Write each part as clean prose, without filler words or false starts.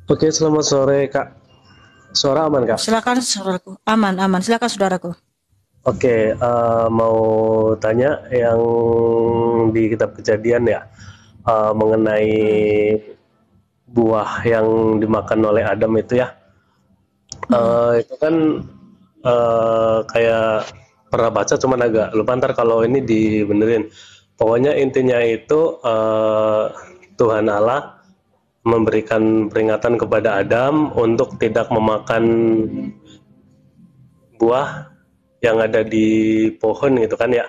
Oke, selamat sore Kak. Suara aman Kak? Silakan saudaraku. Aman, aman. Silakan saudaraku. Oke, mau tanya yang di kitab Kejadian ya, mengenai Mm-mm, buah yang dimakan oleh Adam itu ya. mm-mm, Itu kan kayak pernah baca cuman agak lupa ntar kalau ini dibenerin. Pokoknya intinya itu Tuhan Allah memberikan peringatan kepada Adam untuk tidak memakan buah yang ada di pohon gitu kan ya.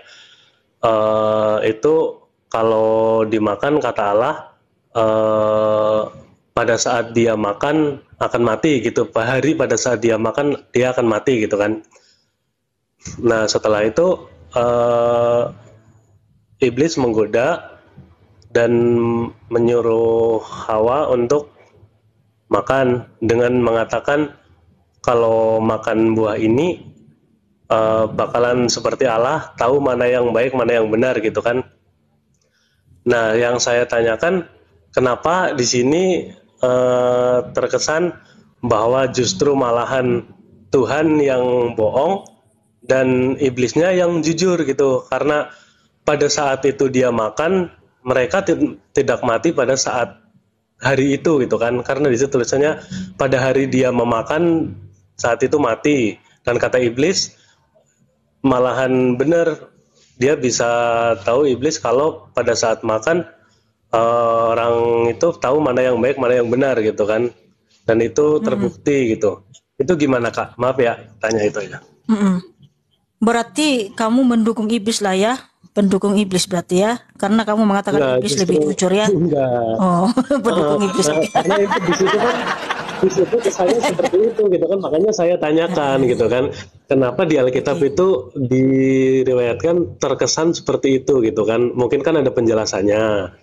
Itu kalau dimakan kata Allah eh, pada saat dia makan akan mati gitu. Hari pada saat dia makan dia akan mati gitu kan. Nah setelah itu eh, iblis menggoda dan menyuruh Hawa untuk makan dengan mengatakan kalau makan buah ini bakalan seperti Allah, tahu mana yang baik, mana yang benar gitu kan. Nah, yang saya tanyakan, kenapa di sini terkesan bahwa justru malahan Tuhan yang bohong dan iblisnya yang jujur gitu, karena pada saat itu dia makan, mereka tidak mati pada saat hari itu gitu kan, karena di situ tulisannya pada hari dia memakan saat itu mati, dan kata iblis malahan benar dia bisa tahu iblis kalau pada saat makan orang itu tahu mana yang baik mana yang benar gitu kan, dan itu mm-mm, terbukti gitu. Itu gimana Kak, maaf ya tanya itu ya. mm-mm. Berarti kamu mendukung iblis lah ya. Pendukung iblis berarti ya. Karena kamu mengatakan Enggak, iblis lebih justru jujur ya. enggak. Oh, pendukung iblis. Oke. Karena itu di situ kan, di situ saya seperti itu gitu kan, makanya saya tanyakan gitu kan, kenapa di Alkitab Oke. itu diriwayatkan terkesan seperti itu gitu kan, mungkin kan ada penjelasannya.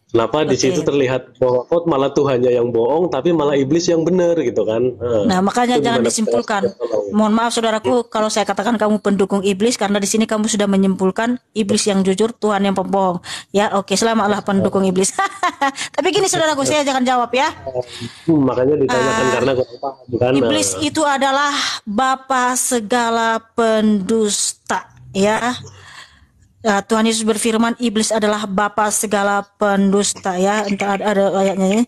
Kenapa di situ Oke. terlihat bahwa kok malah Tuhannya yang bohong, tapi malah iblis yang benar gitu kan? Nah, makanya Itu jangan gimana disimpulkan. penjelasannya? Tolong. Mohon maaf saudaraku kalau saya katakan kamu pendukung iblis karena di sini kamu sudah menyimpulkan iblis yang jujur, Tuhan yang pembohong. Ya, oke, selamatlah pendukung iblis. Tapi gini saudaraku, saya jangan jawab ya. Makanya ditanyakan Ah, karena kurang paham kan? Iblis itu adalah bapa segala pendusta, ya. Tuhan Yesus berfirman, iblis adalah bapa segala pendusta, ya. Entah ada ayatnya ya.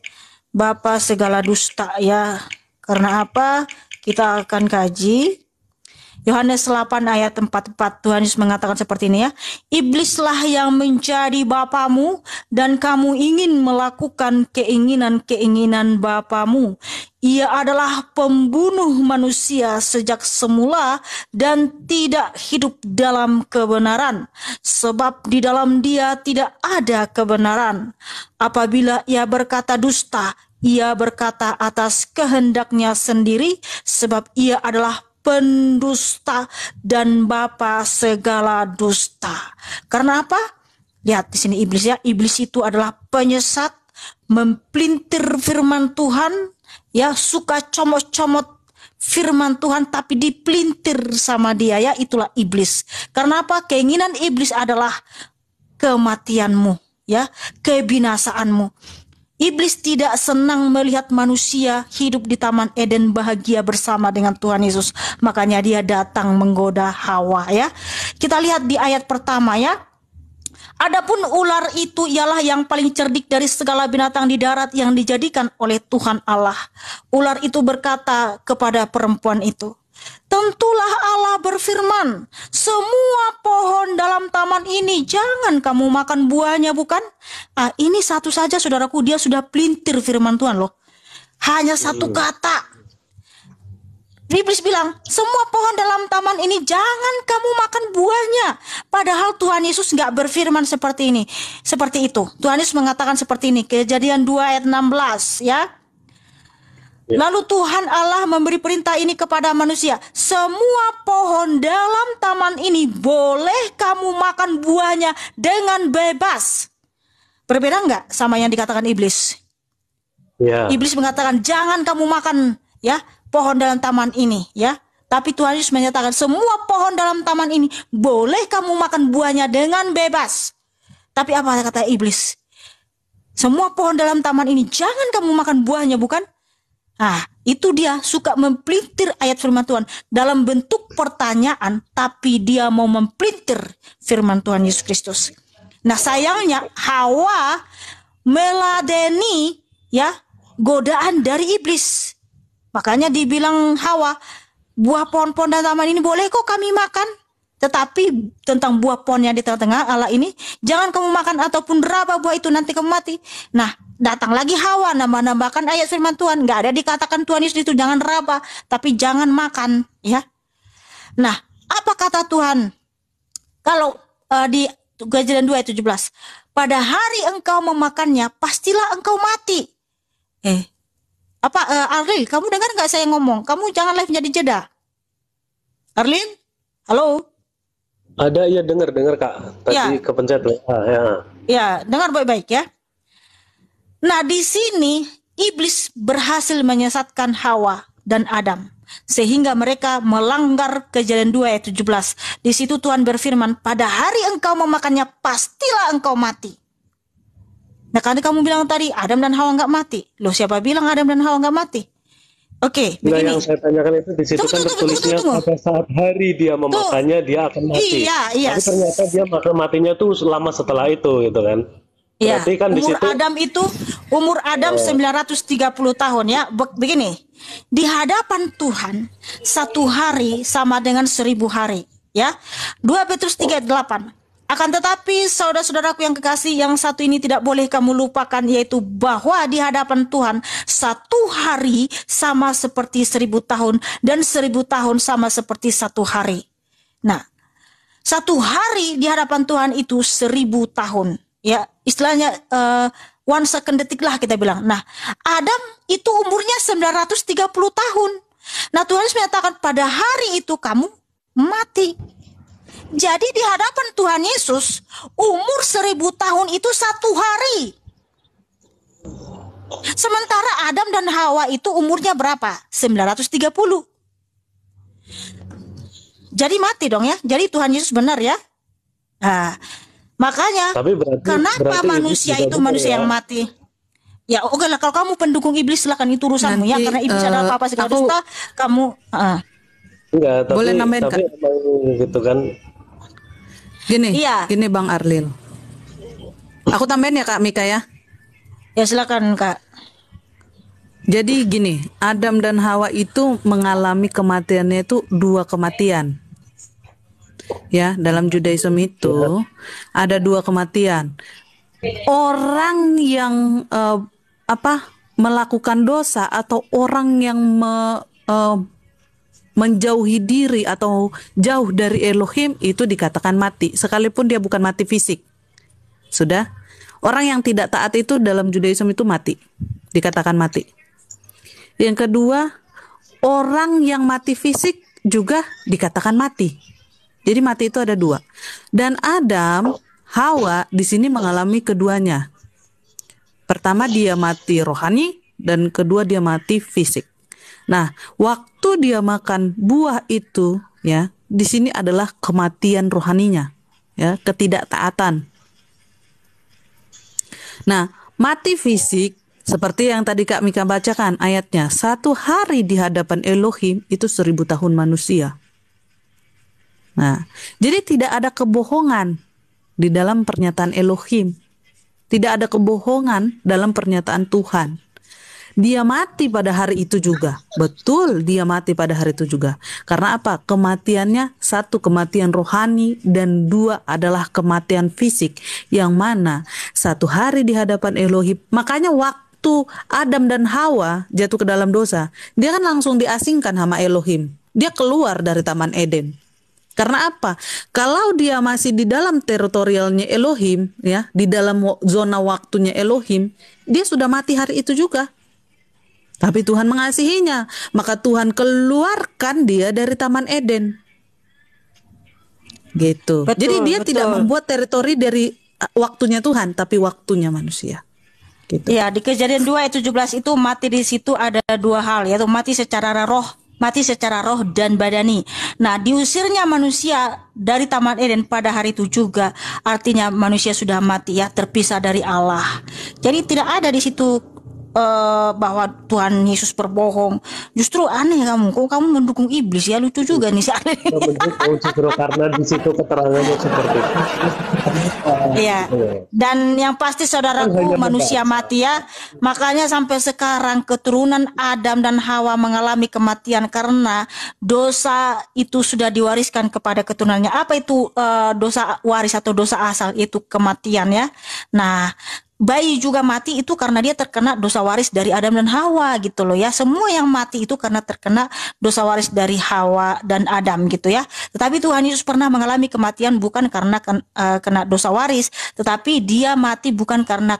Bapa segala dusta, ya. Karena apa? Kita akan kaji Yohanes 8 ayat 44, Tuhan Yesus mengatakan seperti ini ya. Iblislah yang menjadi bapamu dan kamu ingin melakukan keinginan-keinginan bapamu. Ia adalah pembunuh manusia sejak semula dan tidak hidup dalam kebenaran. Sebab di dalam dia tidak ada kebenaran. Apabila ia berkata dusta, ia berkata atas kehendaknya sendiri sebab ia adalah pendusta dan bapa segala dusta. Karena apa? Lihat di sini iblis ya. Iblis itu adalah penyesat, mempelintir firman Tuhan, ya suka comot-comot firman Tuhan tapi dipelintir sama dia ya, itulah iblis. Karena apa? Keinginan iblis adalah kematianmu, ya, kebinasaanmu. Iblis tidak senang melihat manusia hidup di Taman Eden bahagia bersama dengan Tuhan Yesus. Makanya dia datang menggoda Hawa ya. Kita lihat di ayat pertama ya. Adapun ular itu ialah yang paling cerdik dari segala binatang di darat yang dijadikan oleh Tuhan Allah. Ular itu berkata kepada perempuan itu, tentulah Allah berfirman, semua pohon dalam taman ini jangan kamu makan buahnya, bukan? Ini satu saja saudaraku, dia sudah pelintir firman Tuhan loh. Hanya satu kata. Iblis bilang, semua pohon dalam taman ini jangan kamu makan buahnya. Padahal Tuhan Yesus nggak berfirman seperti ini. Seperti itu. Tuhan Yesus mengatakan seperti ini. Kejadian 2 ayat 16 ya. Ya. Lalu Tuhan Allah memberi perintah ini kepada manusia. Semua pohon dalam taman ini boleh kamu makan buahnya dengan bebas. Berbeda nggak sama yang dikatakan iblis? Ya. Iblis mengatakan jangan kamu makan ya pohon dalam taman ini ya. Tapi Tuhan Yesus menyatakan semua pohon dalam taman ini boleh kamu makan buahnya dengan bebas. Tapi apa kata iblis? Semua pohon dalam taman ini jangan kamu makan buahnya, bukan? Nah, itu dia suka mempelintir ayat firman Tuhan dalam bentuk pertanyaan, tapi dia mau mempelintir firman Tuhan Yesus Kristus. Nah, sayangnya Hawa meladeni ya godaan dari iblis. Makanya dibilang Hawa, buah pohon-pohon dan taman ini boleh kok kami makan. Tetapi tentang buah pohon yang di tengah-tengah Allah ini, jangan kamu makan ataupun raba buah itu, nanti kamu mati. Nah, datang lagi Hawa nambah-nambahkan ayat firman Tuhan. Nggak ada dikatakan Tuhan Yesus itu jangan raba, tapi jangan makan. Ya. Nah, apa kata Tuhan? Kalau di Kejadian 2 ayat 17, pada hari engkau memakannya, pastilah engkau mati. Arlil, kamu dengar nggak saya ngomong? Kamu jangan live-nya dijeda. Arlil, halo? Ada, ya dengar Kak. Tadi ya. Kepencet ya. Ya, dengar baik-baik ya. Nah, di sini iblis berhasil menyesatkan Hawa dan Adam sehingga mereka melanggar Kejadian 2 ayat 17. Di situ Tuhan berfirman, pada hari engkau memakannya pastilah engkau mati. Nah, kan kamu bilang tadi Adam dan Hawa nggak mati. Loh, siapa bilang Adam dan Hawa nggak mati? Oke, begini. Yang saya tanyakan itu di situ kan tertulisnya pada saat hari dia memakannya dia akan mati. Iya. Tapi ternyata dia matinya tuh lama setelah itu gitu kan. Iya. Berarti kan umur Adam 930 tahun ya. Begini. Di hadapan Tuhan 1 hari sama dengan 1000 hari ya. 2 Petrus 3:8. Akan tetapi saudara-saudaraku yang kekasih, yang satu ini tidak boleh kamu lupakan, yaitu bahwa di hadapan Tuhan 1 hari sama seperti 1000 tahun dan 1000 tahun sama seperti 1 hari. Nah, 1 hari di hadapan Tuhan itu 1000 tahun. Ya, istilahnya 1 second detik lah kita bilang. Nah, Adam itu umurnya 930 tahun. Nah, Tuhan menyatakan pada hari itu kamu mati. Jadi di hadapan Tuhan Yesus, umur 1000 tahun itu 1 hari. Sementara Adam dan Hawa itu umurnya berapa? 930. Jadi mati dong ya. Jadi Tuhan Yesus benar ya. Nah, makanya kenapa manusia itu manusia yang mati? Ya oke lah, kalau kamu pendukung iblis silakan, itu urusanmu ya, karena iblis adalah apa segala dusta, kamu enggak, tapi, boleh nambahin tapi gitu kan. Gini Bang Arlil. Aku tambahin ya Kak Mika ya. Ya silakan Kak. Jadi gini, Adam dan Hawa itu mengalami kematiannya itu 2 kematian. Ya, dalam Judaism itu ada 2 kematian. Orang yang melakukan dosa atau orang yang menjauhi diri atau jauh dari Elohim itu dikatakan mati, sekalipun dia bukan mati fisik. Sudah, orang yang tidak taat itu dalam Judaism itu mati, dikatakan mati. Yang kedua, orang yang mati fisik juga dikatakan mati. Jadi mati itu ada 2. Dan Adam, Hawa di sini mengalami keduanya. Pertama dia mati rohani, dan kedua dia mati fisik. Nah, waktu dia makan buah itu, ya, di sini adalah kematian rohaninya, ya, ketidaktaatan. Nah, mati fisik seperti yang tadi Kak Mika bacakan ayatnya, 1 hari di hadapan Elohim itu 1000 tahun manusia. Nah, jadi tidak ada kebohongan di dalam pernyataan Elohim, tidak ada kebohongan dalam pernyataan Tuhan. Dia mati pada hari itu juga. Betul, dia mati pada hari itu juga. Karena apa? Kematiannya 1 kematian rohani dan 2 adalah kematian fisik. Yang mana 1 hari di hadapan Elohim. Makanya waktu Adam dan Hawa jatuh ke dalam dosa, dia kan langsung diasingkan sama Elohim. Dia keluar dari Taman Eden. Karena apa? Kalau dia masih di dalam teritorialnya Elohim, ya, di dalam zona waktunya Elohim, dia sudah mati hari itu juga. Tapi Tuhan mengasihinya, maka Tuhan keluarkan dia dari Taman Eden. Gitu. Betul, jadi dia betul. tidak membuat teritori dari waktunya Tuhan, tapi waktunya manusia. Gitu. Ya, di Kejadian 2 ayat 17 itu mati di situ ada 2 hal, yaitu mati secara roh dan badani. Nah, diusirnya manusia dari Taman Eden pada hari itu juga artinya manusia sudah mati ya, terpisah dari Allah. Jadi tidak ada di situ bahwa Tuhan Yesus berbohong. Justru aneh kamu, kok kamu mendukung iblis ya, lucu juga nih si Arlil. Mendukung justru karena di situ keterangannya seperti itu. Iya. Dan yang pasti saudaraku, manusia mati ya. Makanya sampai sekarang keturunan Adam dan Hawa mengalami kematian karena dosa itu sudah diwariskan kepada keturunannya. Apa itu dosa waris atau dosa asal? Itu kematian ya. Nah, bayi juga mati itu karena dia terkena dosa waris dari Adam dan Hawa gitu loh ya. Semua yang mati itu karena terkena dosa waris dari Hawa dan Adam gitu ya. Tetapi Tuhan Yesus pernah mengalami kematian bukan karena kena dosa waris, tetapi dia mati bukan karena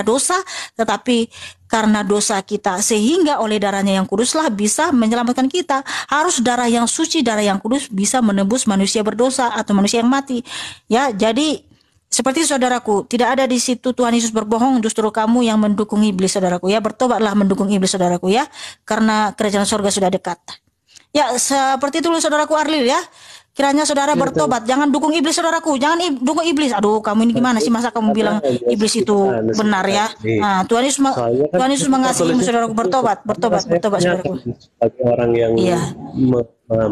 dosa, tetapi karena dosa kita, sehingga oleh darahnya yang kuduslah bisa menyelamatkan kita. Harus darah yang suci, darah yang kudus bisa menebus manusia berdosa atau manusia yang mati. Ya, jadi seperti saudaraku, tidak ada di situ Tuhan Yesus berbohong, justru kamu yang mendukung iblis saudaraku ya. Bertobatlah mendukung iblis saudaraku ya, karena kerajaan surga sudah dekat. Ya, seperti itu saudaraku Arlil ya. Kiranya saudara bertobat, jangan dukung iblis saudaraku, jangan dukung iblis. Aduh, kamu ini gimana sih, masa kamu bilang iblis itu benar ya? Nah, Tuhan Yesus mengasihimu saudaraku, bertobat saudaraku. Bagi orang yang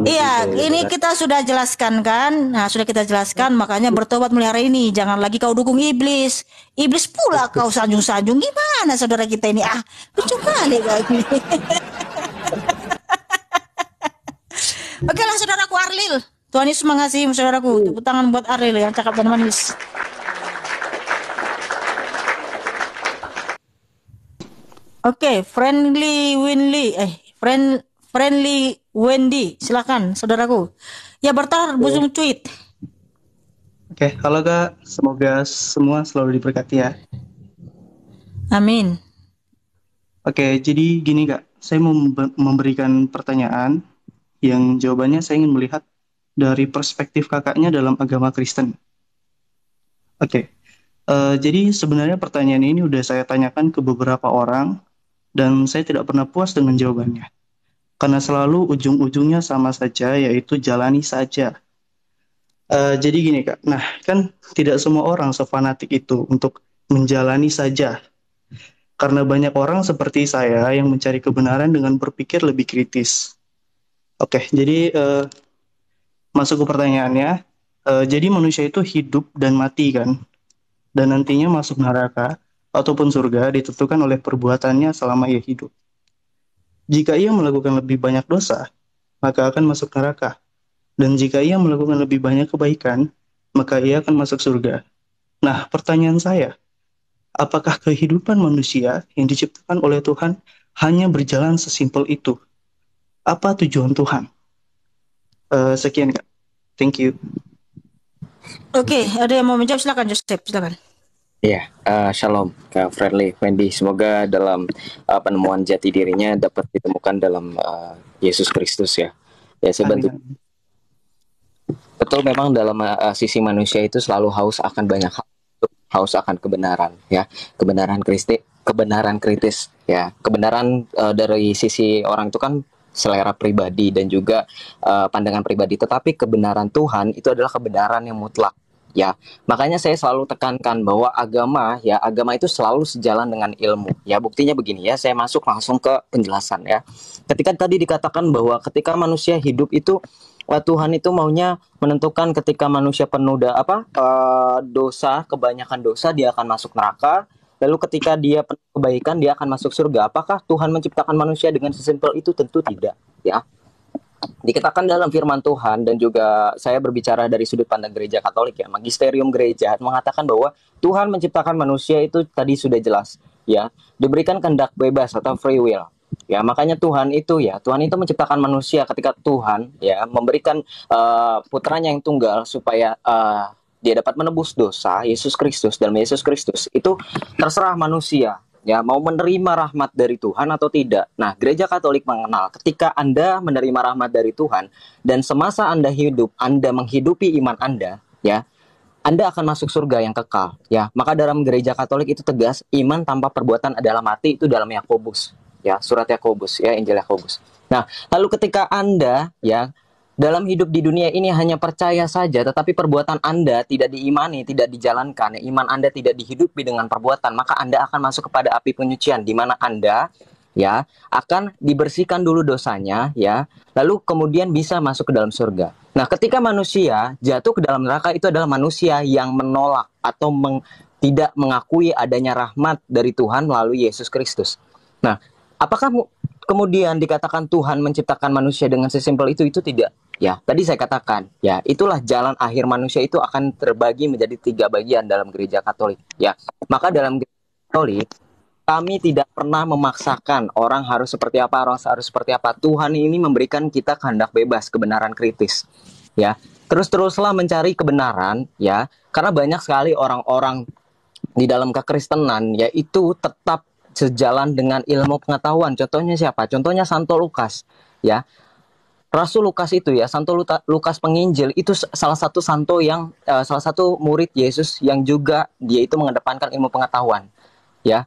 Iya, ini kita sudah jelaskan kan? Nah, sudah kita jelaskan, makanya bertobat mulai hari ini. Jangan lagi kau dukung iblis. Iblis pula kau sanjung-sanjung. Gimana saudara kita ini? Lucu kali kayak gini. Oke lah saudaraku Arlil. Tuhan Yesus mengasihi saudaraku. Tepuk tangan buat Arlil yang cakap dan manis. Oke, Friendly Wendy, silakan saudaraku. Ya, bertahan busung tweet. Oke, halo Kak, semoga semua selalu diberkati ya. Amin. Oke, jadi gini Kak, saya mau memberikan pertanyaan yang jawabannya saya ingin melihat dari perspektif kakaknya dalam agama Kristen. Oke, jadi sebenarnya pertanyaan ini udah saya tanyakan ke beberapa orang dan saya tidak pernah puas dengan jawabannya. Karena selalu ujung-ujungnya sama saja, yaitu jalani saja. Jadi gini Kak, nah kan tidak semua orang sefanatik itu untuk menjalani saja. Karena banyak orang seperti saya yang mencari kebenaran dengan berpikir lebih kritis. Oke, jadi masuk ke pertanyaannya. Jadi manusia itu hidup dan mati kan? Dan nantinya masuk neraka ataupun surga ditentukan oleh perbuatannya selama ia hidup. Jika ia melakukan lebih banyak dosa, maka akan masuk neraka. Dan jika ia melakukan lebih banyak kebaikan, maka ia akan masuk surga. Nah, pertanyaan saya, apakah kehidupan manusia yang diciptakan oleh Tuhan hanya berjalan sesimpel itu? Apa tujuan Tuhan? Sekian Kak. Thank you. Oke, ada yang mau menjawab? Silakan Joseph, silakan. Ya, shalom Kak Friendly Wendy. Semoga dalam penemuan jati dirinya dapat ditemukan dalam Yesus Kristus ya. Ya, saya bantu. Betul, memang dalam sisi manusia itu selalu haus akan banyak hal, haus akan kebenaran ya, kebenaran kritis ya. Kebenaran dari sisi orang itu kan selera pribadi dan juga pandangan pribadi, tetapi kebenaran Tuhan itu adalah kebenaran yang mutlak ya. Makanya saya selalu tekankan bahwa agama itu selalu sejalan dengan ilmu ya. Buktinya begini ya, saya masuk langsung ke penjelasan ya. Ketika tadi dikatakan bahwa ketika manusia hidup itu Tuhan itu maunya menentukan ketika manusia penuh dosa, kebanyakan dosa, dia akan masuk neraka. Lalu ketika dia penuh kebaikan, dia akan masuk surga. Apakah Tuhan menciptakan manusia dengan sesimpel itu? Tentu tidak ya. Dikatakan dalam firman Tuhan, dan juga saya berbicara dari sudut pandang gereja Katolik ya, magisterium gereja mengatakan bahwa Tuhan menciptakan manusia itu tadi sudah jelas ya, diberikan kehendak bebas atau free will ya. Makanya Tuhan itu menciptakan manusia ketika Tuhan ya memberikan putranya yang tunggal supaya dia dapat menebus dosa, Yesus Kristus. Dalam Yesus Kristus itu terserah manusia ya mau menerima rahmat dari Tuhan atau tidak. Nah, gereja Katolik mengenal ketika Anda menerima rahmat dari Tuhan dan semasa Anda hidup, Anda menghidupi iman Anda ya, Anda akan masuk surga yang kekal ya. Maka dalam gereja Katolik itu tegas, iman tanpa perbuatan adalah mati, itu dalam Yakobus ya, surat Yakobus ya, Injil Yakobus. Nah, lalu ketika Anda ya dalam hidup di dunia ini hanya percaya saja, tetapi perbuatan Anda tidak diimani, tidak dijalankan, iman Anda tidak dihidupi dengan perbuatan, maka Anda akan masuk kepada api penyucian, di mana Anda ya akan dibersihkan dulu dosanya, ya, lalu kemudian bisa masuk ke dalam surga. Nah, ketika manusia jatuh ke dalam neraka, itu adalah manusia yang menolak atau tidak mengakui adanya rahmat dari Tuhan melalui Yesus Kristus. Nah, apakah kemudian dikatakan Tuhan menciptakan manusia dengan sesimpel itu? Itu tidak. Ya, tadi saya katakan, ya, itulah jalan akhir manusia itu akan terbagi menjadi 3 bagian dalam gereja Katolik. Ya, maka dalam gereja Katolik kami tidak pernah memaksakan orang harus seperti apa, orang harus seperti apa. Tuhan ini memberikan kita kehendak bebas, kebenaran kritis. Ya, teruslah mencari kebenaran, ya, karena banyak sekali orang-orang di dalam kekristenan, yaitu tetap sejalan dengan ilmu pengetahuan. Contohnya siapa? Contohnya Santo Lukas, ya. Rasul Lukas itu, ya, Santo Lukas Penginjil itu salah satu santo yang salah satu murid Yesus yang juga dia itu mengedepankan ilmu pengetahuan, ya.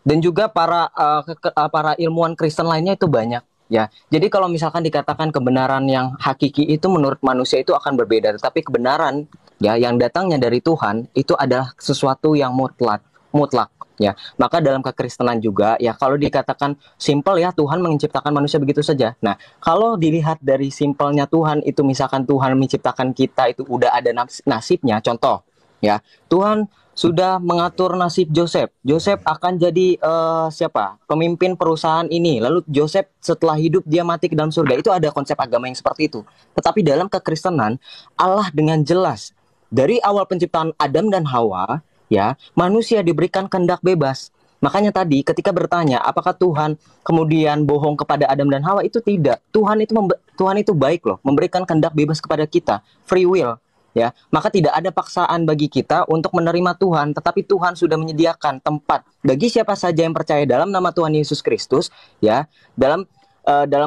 Dan juga para ilmuwan Kristen lainnya itu banyak, ya. Jadi kalau misalkan dikatakan kebenaran yang hakiki itu menurut manusia itu akan berbeda, tetapi kebenaran, ya, yang datangnya dari Tuhan itu adalah sesuatu yang mutlak. Ya, maka dalam kekristenan juga, ya, kalau dikatakan simpel, ya, Tuhan menciptakan manusia begitu saja. Nah, kalau dilihat dari simpelnya Tuhan itu, misalkan Tuhan menciptakan kita itu udah ada nasibnya. Contoh, ya, Tuhan sudah mengatur nasib Joseph. Joseph akan jadi pemimpin perusahaan ini. Lalu Joseph setelah hidup dia mati ke dalam surga. Itu ada konsep agama yang seperti itu. Tetapi dalam kekristenan, Allah dengan jelas dari awal penciptaan Adam dan Hawa, ya, manusia diberikan kehendak bebas. Makanya tadi ketika bertanya apakah Tuhan kemudian bohong kepada Adam dan Hawa, itu tidak. Tuhan itu baik loh, memberikan kehendak bebas kepada kita, free will, ya. Maka tidak ada paksaan bagi kita untuk menerima Tuhan, tetapi Tuhan sudah menyediakan tempat bagi siapa saja yang percaya dalam nama Tuhan Yesus Kristus, ya, dalam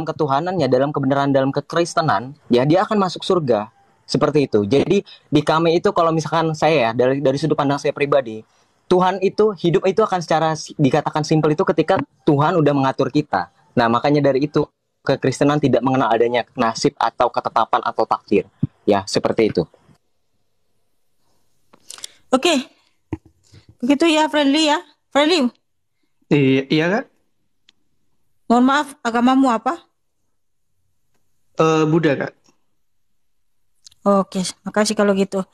ketuhanannya, dalam kebenaran, dalam kekristenan, ya, dia akan masuk surga. Seperti itu. Jadi di kami itu, kalau misalkan saya, ya, dari sudut pandang saya pribadi, Tuhan itu hidup itu akan secara dikatakan simpel itu ketika Tuhan udah mengatur kita. Nah, makanya dari itu kekristenan tidak mengenal adanya nasib atau ketetapan atau takdir. Ya, seperti itu. Oke. Begitu ya, Friendly, ya. Friendly. Iya, Kak. Mohon maaf, agamamu apa? Buddha, Kak. Oke, makasih kalau gitu.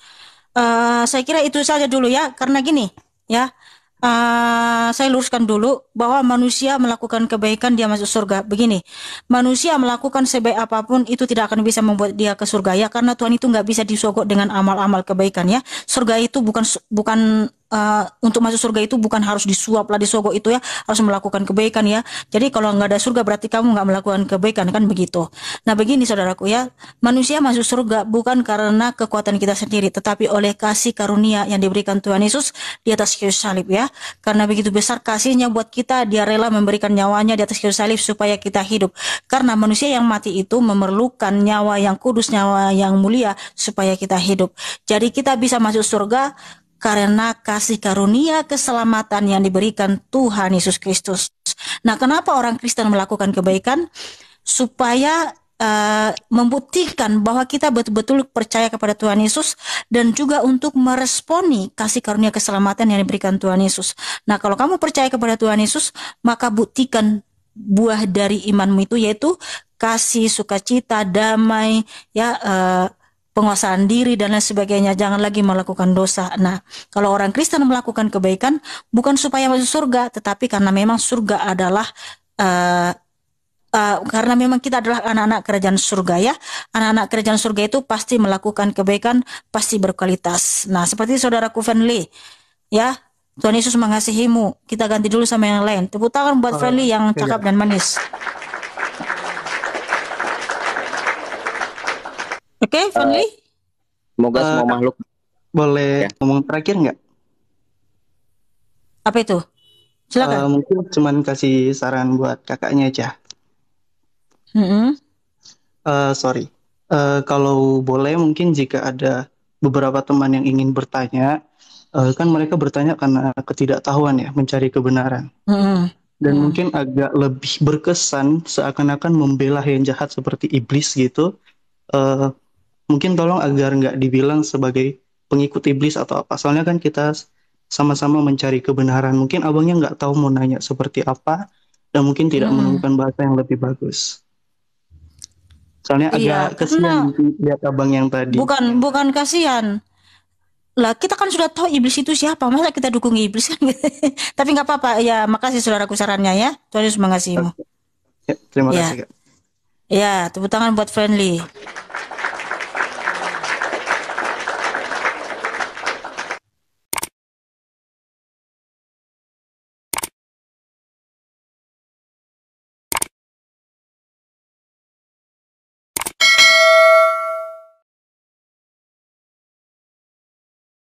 Saya kira itu saja dulu ya, karena gini, ya. Saya luruskan dulu bahwa manusia melakukan kebaikan dia masuk surga. Begini, manusia melakukan sebaik apapun itu tidak akan bisa membuat dia ke surga, ya, karena Tuhan itu nggak bisa disogok dengan amal-amal kebaikan, ya. Surga itu bukan untuk masuk surga itu bukan harus disuap lah, disogok itu, ya, harus melakukan kebaikan, ya. Jadi kalau nggak ada surga berarti kamu nggak melakukan kebaikan, kan begitu. Nah, begini saudaraku, ya, manusia masuk surga bukan karena kekuatan kita sendiri, tetapi oleh kasih karunia yang diberikan Tuhan Yesus di atas kayu salib, ya. Karena begitu besar kasihnya buat kita, dia rela memberikan nyawanya di atas kayu salib supaya kita hidup. Karena manusia yang mati itu memerlukan nyawa yang kudus, nyawa yang mulia supaya kita hidup. Jadi kita bisa masuk surga karena kasih karunia keselamatan yang diberikan Tuhan Yesus Kristus. Nah, kenapa orang Kristen melakukan kebaikan? Supaya membuktikan bahwa kita betul-betul percaya kepada Tuhan Yesus, dan juga untuk meresponi kasih karunia keselamatan yang diberikan Tuhan Yesus. Nah, kalau kamu percaya kepada Tuhan Yesus, maka buktikan buah dari imanmu itu, yaitu kasih, sukacita, damai, ya, penguasaan diri dan lain sebagainya. Jangan lagi melakukan dosa. Nah, kalau orang Kristen melakukan kebaikan bukan supaya masuk surga, tetapi karena memang surga adalah karena memang kita adalah anak-anak kerajaan surga, ya. Anak-anak kerajaan surga itu pasti melakukan kebaikan, pasti berkualitas. Nah, seperti saudaraku Friendly, ya. Tuhan Yesus mengasihimu. Kita ganti dulu sama yang lain. Tepuk tangan buat Friendly yang cakap dan manis. Oke, Friendly? Semoga semua makhluk. Boleh ngomong terakhir nggak? Apa itu? Silakan. Mungkin cuman kasih saran buat kakaknya aja. Sorry. Kalau boleh, mungkin jika ada beberapa teman yang ingin bertanya, kan mereka bertanya karena ketidaktahuan, ya, mencari kebenaran. Dan mungkin agak lebih berkesan seakan-akan membela yang jahat seperti iblis gitu. eh, mungkin tolong agar nggak dibilang sebagai pengikut iblis atau apa. Soalnya kan kita sama-sama mencari kebenaran. Mungkin abangnya nggak tahu mau nanya seperti apa dan mungkin tidak Mm-mm. menemukan bahasa yang lebih bagus. Soalnya Iya, agak karena kesian lihat abang yang tadi. bukan kasihan. Lah kita kan sudah tahu iblis itu siapa, masa kita dukung iblis kan? Tapi nggak apa-apa. Ya, makasih saudaraku sarannya ya. Tuhan Yesus mengasihimu. Ya, terima kasih, Ya, Kak. ya, tepuk tangan buat Friendly.